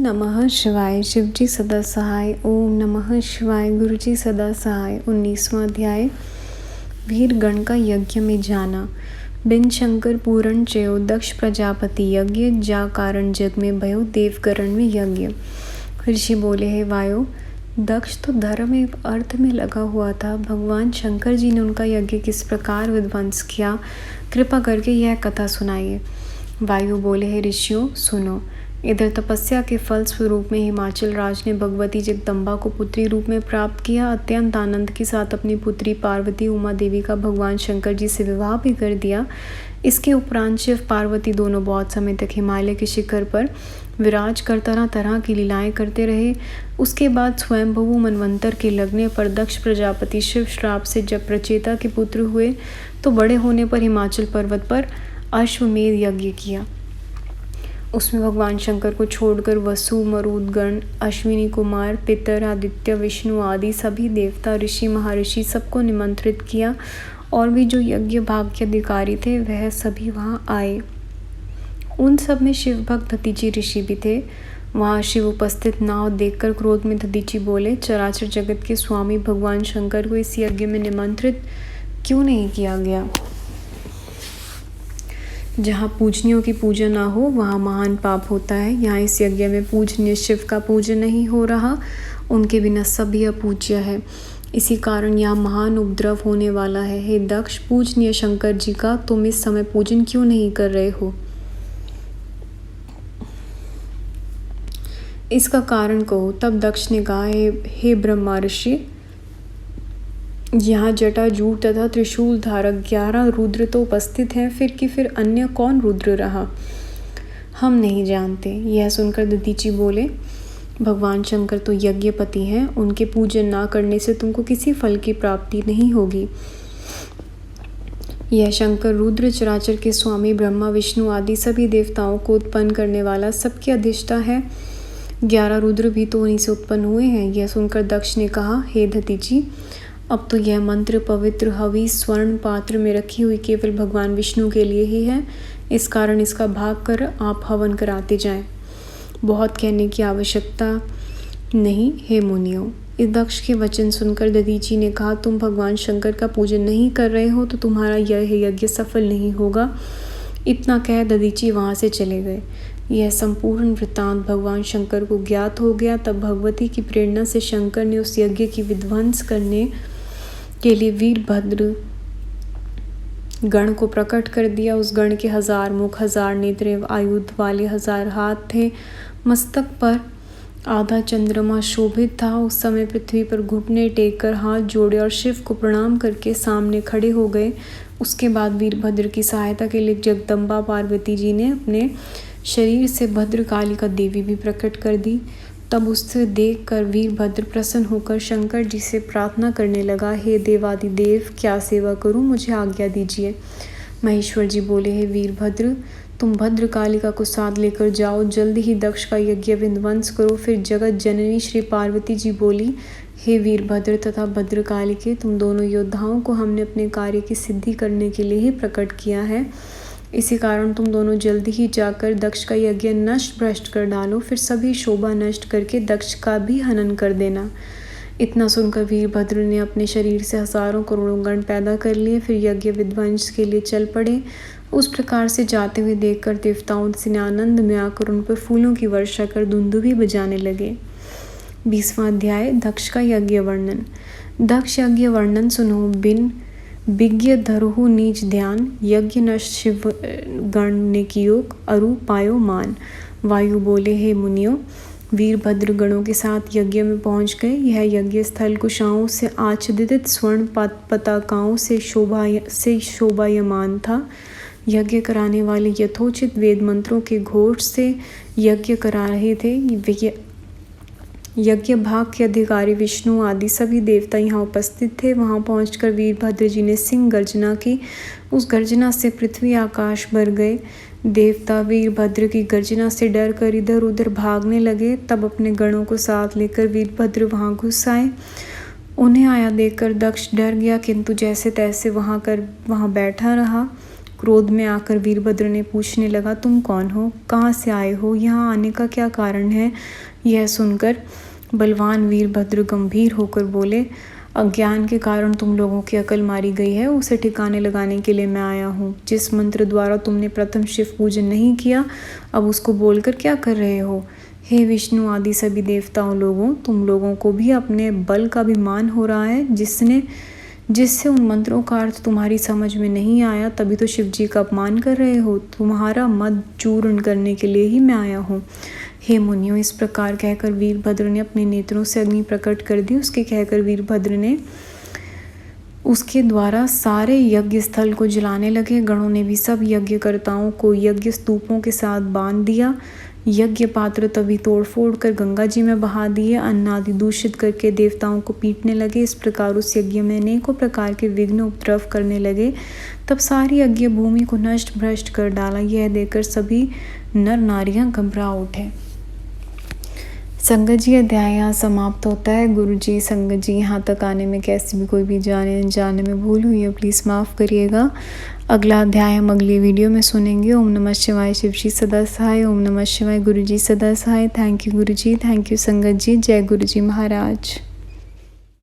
नमः शिवाय। शिवजी सदा सहाय। ओम नमः शिवाय। गुरुजी सदा सहाय। 19वां अध्याय। वीरगण का यज्ञ में जाना। बिन शंकर पूरण चयो दक्ष प्रजापति यज्ञ जा कारण जग में भयो देवकरण में यज्ञ। ऋषि बोले, हे वायु, दक्ष तो धर्म एवं अर्थ में लगा हुआ था। भगवान शंकर जी ने उनका यज्ञ किस प्रकार विध्वंस किया, कृपा करके यह कथा सुनाइए। वायु बोले, हे ऋषियों सुनो। इधर तपस्या के फल स्वरूप में हिमाचल राज ने भगवती जगदम्बा को पुत्री रूप में प्राप्त किया। अत्यंत आनंद के साथ अपनी पुत्री पार्वती उमा देवी का भगवान शंकर जी से विवाह भी कर दिया। इसके उपरांत शिव पार्वती दोनों बहुत समय तक हिमालय के शिखर पर विराज कर तरह तरह की लीलाएं करते रहे। उसके बाद स्वयंभू मनवंतर के लगने पर दक्ष प्रजापति शिव श्राप से जब प्रचेता के पुत्र हुए तो बड़े होने पर हिमाचल पर्वत पर अश्वमेध यज्ञ किया। उसमें भगवान शंकर को छोड़कर वसु, मरुदगण, अश्विनी कुमार, पितर, आदित्य, विष्णु आदि सभी देवता, ऋषि, महर्षि सबको निमंत्रित किया और भी जो यज्ञ भाग के अधिकारी थे वह सभी वहाँ आए। उन सब में शिव भक्त दधीचि ऋषि भी थे। वहाँ शिव उपस्थित नाव देखकर क्रोध में दधीचि बोले, चराचर जगत के स्वामी भगवान शंकर को इस यज्ञ में निमंत्रित क्यों नहीं किया गया? जहाँ पूजनियों की पूजा ना हो वहाँ महान पाप होता है। यहाँ इस यज्ञ में पूजनीय शिव का पूजन नहीं हो रहा, उनके बिना सभी अपूज्य है। इसी कारण यहाँ महान उपद्रव होने वाला है। हे दक्ष, पूजनीय शंकर जी का तुम इस समय पूजन क्यों नहीं कर रहे हो? इसका कारण कहो। तब दक्ष ने कहा, हे ब्रह्मा ऋषि, यहाँ जटाजूट तथा त्रिशूल धारक 11 रुद्र तो उपस्थित हैं, फिर अन्य कौन रुद्र रहा? हम नहीं जानते। यह सुनकर दधीचि बोले, भगवान शंकर तो यज्ञपति हैं, उनके पूजन ना करने से तुमको किसी फल की प्राप्ति नहीं होगी। यह शंकर रुद्र चराचर के स्वामी ब्रह्मा, विष्णु आदि सभी देवताओं को उत्पन्न करने वाला सबके अधिष्ठा है। 11 रुद्र भी तो उन्हीं से उत्पन्न हुए हैं। यह सुनकर दक्ष ने कहा, हे दधीचि, अब तो यह मंत्र पवित्र हवि स्वर्ण पात्र में रखी हुई केवल भगवान विष्णु के लिए ही है। इस कारण इसका भाग कर आप हवन कराते जाएं। बहुत कहने की आवश्यकता नहीं, हे मुनियों। इस दक्ष के वचन सुनकर दधीचि ने कहा, तुम भगवान शंकर का पूजन नहीं कर रहे हो तो तुम्हारा यह यज्ञ सफल नहीं होगा। इतना कह दधीचि वहाँ से चले गए। यह संपूर्ण वृत्तांत भगवान शंकर को ज्ञात हो गया। तब भगवती की प्रेरणा से शंकर ने उस यज्ञ की विध्वंस करने के लिए वीरभद्र गण को प्रकट कर दिया। उस गण के 1000 मुख, 1000 नेत्र एवं आयुध वाले 1000 हाथ थे। मस्तक पर आधा चंद्रमा शोभित था। उस समय पृथ्वी पर घुटने टेक कर हाथ जोड़े और शिव को प्रणाम करके सामने खड़े हो गए। उसके बाद वीरभद्र की सहायता के लिए जगदम्बा पार्वती जी ने अपने शरीर से भद्रकालिका देवी भी प्रकट कर दी। तब उससे देखकर वीरभद्र प्रसन्न होकर शंकर जी से प्रार्थना करने लगा, हे देवादिदेव, क्या सेवा करूं, मुझे आज्ञा दीजिए। महेश्वर जी बोले, हे वीरभद्र, तुम भद्रकालिका को साथ लेकर जाओ, जल्दी ही दक्ष का यज्ञ विध्वंस करो। फिर जगत जननी श्री पार्वती जी बोली, हे वीरभद्र तथा भद्रकालिके, तुम दोनों योद्धाओं को हमने अपने कार्य की सिद्धि करने के लिए ही प्रकट किया है। इसी कारण तुम दोनों जल्दी ही जाकर दक्ष का यज्ञ नष्ट भ्रष्ट कर डालो। फिर सभी शोभा नष्ट करके दक्ष का भी हनन कर देना। इतना सुनकर वीरभद्र ने अपने शरीर से हजारों करोड़ों गण पैदा कर लिए। फिर यज्ञ विध्वंस के लिए चल पड़े। उस प्रकार से जाते हुए देखकर देवताओं से आनंद में आकर उन पर फूलों की वर्षा कर दुंदुभी बजाने लगे। 20वां अध्याय। दक्ष का यज्ञ वर्णन। दक्ष यज्ञ वर्णन सुनो। बिन विज्ञ धरुहु नीच ध्यान, यज्ञ नष्ट शिव गण ने कियो, अरु पायो मान। वायु बोले, हे मुनियों, वीरभद्र गणों के साथ यज्ञ में पहुंच गए। यह यज्ञ स्थल कुशाओं से आच्छादित स्वर्ण पताकाओं से शोभायमान था। यज्ञ कराने वाले यथोचित वेद मंत्रों के घोष से यज्ञ करा रहे थे। यज्ञ भाग के अधिकारी विष्णु आदि सभी देवता यहाँ उपस्थित थे। वहाँ पहुंचकर वीरभद्र जी ने सिंह गर्जना की। उस गर्जना से पृथ्वी आकाश भर गए। देवता वीरभद्र की गर्जना से डर कर इधर उधर भागने लगे। तब अपने गणों को साथ लेकर वीरभद्र वहाँ घुस आए। उन्हें आया देखकर दक्ष डर गया, किंतु जैसे तैसे वहाँ बैठा रहा। क्रोध में आकर वीरभद्र ने पूछने लगा, तुम कौन हो, कहाँ से आए हो, यहाँ आने का क्या कारण है। यह सुनकर बलवान वीरभद्र गंभीर होकर बोले, अज्ञान के कारण तुम लोगों की अकल मारी गई है, उसे ठिकाने लगाने के लिए मैं आया हूँ। जिस मंत्र द्वारा तुमने प्रथम शिव पूजन नहीं किया, अब उसको बोलकर क्या कर रहे हो। हे विष्णु आदि सभी देवताओं लोगों, तुम लोगों को भी अपने बल का अभिमान हो रहा है, जिससे उन मंत्रों का अर्थ तुम्हारी समझ में नहीं आया, तभी तो शिव जी का अपमान कर रहे हो। तुम्हारा मद चूर्ण करने के लिए ही मैं आया हूँ। हे मुनियों, इस प्रकार कहकर वीरभद्र ने अपने नेत्रों से अग्नि प्रकट कर दी। उसके कहकर वीरभद्र ने उसके द्वारा सारे यज्ञ स्थल को जलाने लगे। गणों ने भी सब यज्ञकर्ताओं को यज्ञ स्तूपों के साथ बांध दिया। यज्ञ पात्र तभी तोड़ फोड़ कर गंगा जी में बहा दिए। अन्न आदि दूषित करके देवताओं को पीटने लगे। इस प्रकार उस यज्ञ में अनेकों प्रकार के विघ्न उपद्रव करने लगे। तब सारी यज्ञ भूमि को नष्ट भ्रष्ट कर डाला। यह देखकर सभी नर नारियां घबरा उठे। संगत जी, अध्याय यहाँ समाप्त होता है। गुरु जी, संगत जी, यहाँ तक आने में कैसे भी कोई भी जाने में भूल हुई है प्लीज़ माफ़ करिएगा। अगला अध्याय हम अगली वीडियो में सुनेंगे। ओम नमः शिवाय। शिव जी सदा सहाय। ओम नमः शिवाय। गुरु जी सदा सहाय। Thank you Guru ji, thank you संगत जी। जय गुरु जी महाराज।